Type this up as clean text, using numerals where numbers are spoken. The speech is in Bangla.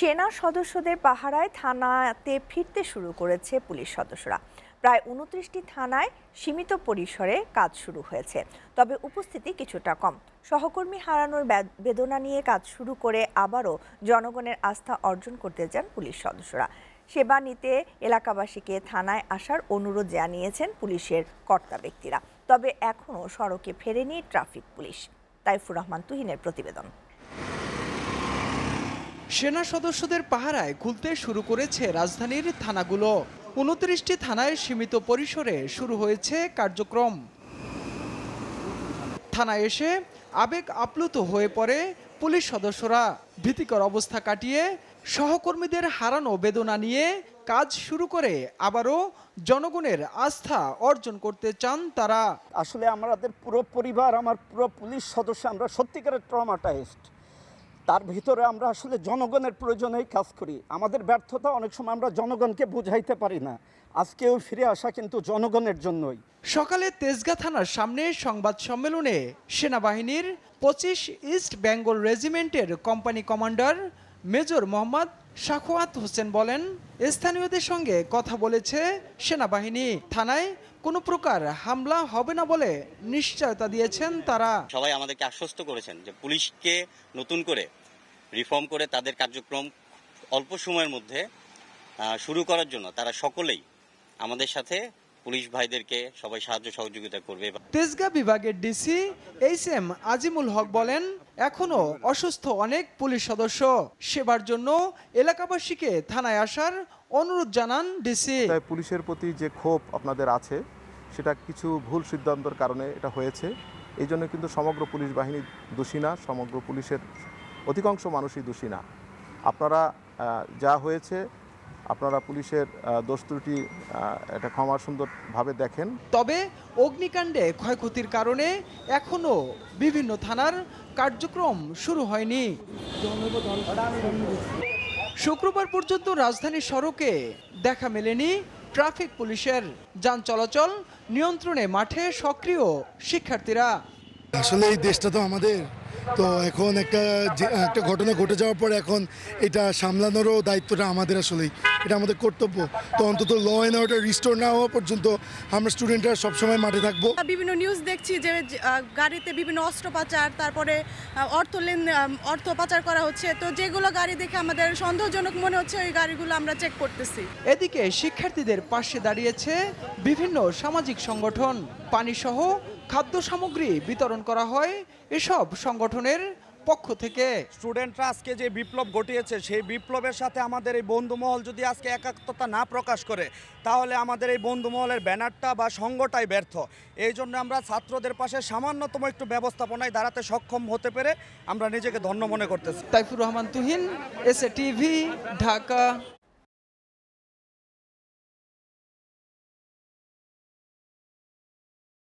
সেনা সদস্যদের পাহারায় থানাতে ফিরতে শুরু করেছে পুলিশ সদস্যরা। প্রায় ২৯টি থানায় সীমিত পরিসরে কাজ শুরু হয়েছে, তবে উপস্থিতি কিছুটা কম। সহকর্মী হারানোর বেদনা নিয়ে কাজ শুরু করে আবারও জনগণের আস্থা অর্জন করতে চান পুলিশ সদস্যরা। সেবা নিতে এলাকাবাসীকে থানায় আসার অনুরোধ জানিয়েছেন পুলিশের কর্তা ব্যক্তিরা। তবে এখনও সড়কে ফেরেনি ট্রাফিক পুলিশ। তাইফুর রহমান তুহিনের প্রতিবেদন। সেনা সদস্যদের পাহারায় খুলতে শুরু করেছে রাজধানীর থানাগুলো। ২৯টি থানায় সীমিত পরিসরে শুরু হয়েছে কার্যক্রম। থানায় এসে আবেগ আপ্লুত হয়ে পড়ে পুলিশ সদস্যরা। ভীতিকর অবস্থা কাটিয়ে সহকর্মীদের হারানো বেদনা নিয়ে কাজ শুরু করে আবারও জনগণের আস্থা অর্জন করতে চান তারা। আসলে আমাদের পুরো পরিবার, আমার পুরো পুলিশ সদস্য, আমরা সত্যিকারের ট্রমাটাইজড। তার ভিতরে আমরা আসলে জনগণের প্রয়োজনেই কাজ করি। আমাদের ব্যর্থতা অনেক সময় আমরা জনগণকে বুঝাইতে পারি না। আজকেও ফিরে আসা কিন্তু জনগণের জন্যই। সকালে তেজগাঁ থানার সামনে সংবাদ সম্মেলনে সেনাবাহিনীর ২৫ ইস্ট বেঙ্গল রেজিমেন্টের company commander major Mohammad Sakhawat Hossain বলেন, স্থানীয়দের সঙ্গে কথা বলেছে সেনাবাহিনী। থানায় কোনো প্রকার হামলা হবে না বলে নিশ্চয়তা দিয়েছেন তারা। সবাই আমাদেরকে আশ্বস্ত করেছেন যে পুলিশকে নতুন করে রিফর্ম করে তাদের কার্যক্রম অল্প সময়ের মধ্যে শুরু করার জন্য তারা সকলেই আমাদের সাথে পুলিশ ভাইদেরকে সবাই সাহায্য সহযোগিতা করবে। তেজগাঁ বিভাগের ডিসি এইচএম আজিমুল হক বলেন, এখনো অসুস্থ অনেক পুলিশ সদস্য। সেবার জন্য এলাকাবাসীকে থানায় আসার অনুরোধ জানান ডিসি। পুলিশের প্রতি যে ক্ষোভ আপনাদের আছে, সেটা কিছু ভুল সিদ্ধান্তের কারণে এটা হয়েছে। এই জন্য কিন্তু সমগ্র পুলিশ বাহিনী দোষী না, সমগ্র পুলিশের অধিকাংশ মানুষই দোষী না। আপনারা যা হয়েছে, আপনারা পুলিশের দোষ ত্রুটি এটা ক্ষমা সুন্দরভাবে দেখেন। তবে অগ্নিকাণ্ডে ক্ষয়ক্ষতির কারণে এখনো বিভিন্ন থানার কার্যক্রম শুরু হয়নি। শুক্রবার পর্যন্ত রাজধানী সড়কে দেখা মেলেনি ট্রাফিক পুলিশের। যান চলাচল নিয়ন্ত্রণে মাঠে সক্রিয় শিক্ষার্থীরা। আসলে এই দেশটা তো আমাদের, তো এখন একটা ঘটনা ঘটে যাওয়ার পর এখন এটা সামলানোরও দায়িত্বটা আমাদের। আসলেই এটা আমাদের কর্তব্য। তো অন্তত ল অ্যান্ড অর্ডার রিস্টোর না হওয়া পর্যন্ত আমরা স্টুডেন্টরা সবসময় মাঠে থাকবো। বিভিন্ন নিউজ দেখছি যে গাড়িতে বিভিন্ন অস্ত্র পাচার, তারপরে অর্থ পাচার করা হচ্ছে। তো যেগুলো গাড়ি দেখে আমাদের সন্দেহজনক মনে হচ্ছে, ওই গাড়িগুলো আমরা চেক করতেছি। এদিকে শিক্ষার্থীদের পাশে দাঁড়িয়েছে বিভিন্ন সামাজিক সংগঠন। পানিসহ খাদ্য সামগ্রী বিতরণ করা হয় এসব সংগঠনের পক্ষ থেকে। স্টুডেন্টরা আজকে যে বিপ্লব ঘটিয়েছে, সেই বিপ্লবের সাথে আমাদের এই বন্ধুমহল যদি আজকে একাত্মতা না প্রকাশ করে, তাহলে আমাদের এই বন্ধুমহলের ব্যানারটা বা সংঘটাই ব্যর্থ। এই জন্য আমরা ছাত্রদের পাশে সামান্যতম একটু ব্যবস্থাপনায় দাঁড়াতে সক্ষম হতে পেরে আমরা নিজেকে ধন্য মনে করতেছি। Taifur Rahman Tuhin, SA TV, Dhaka.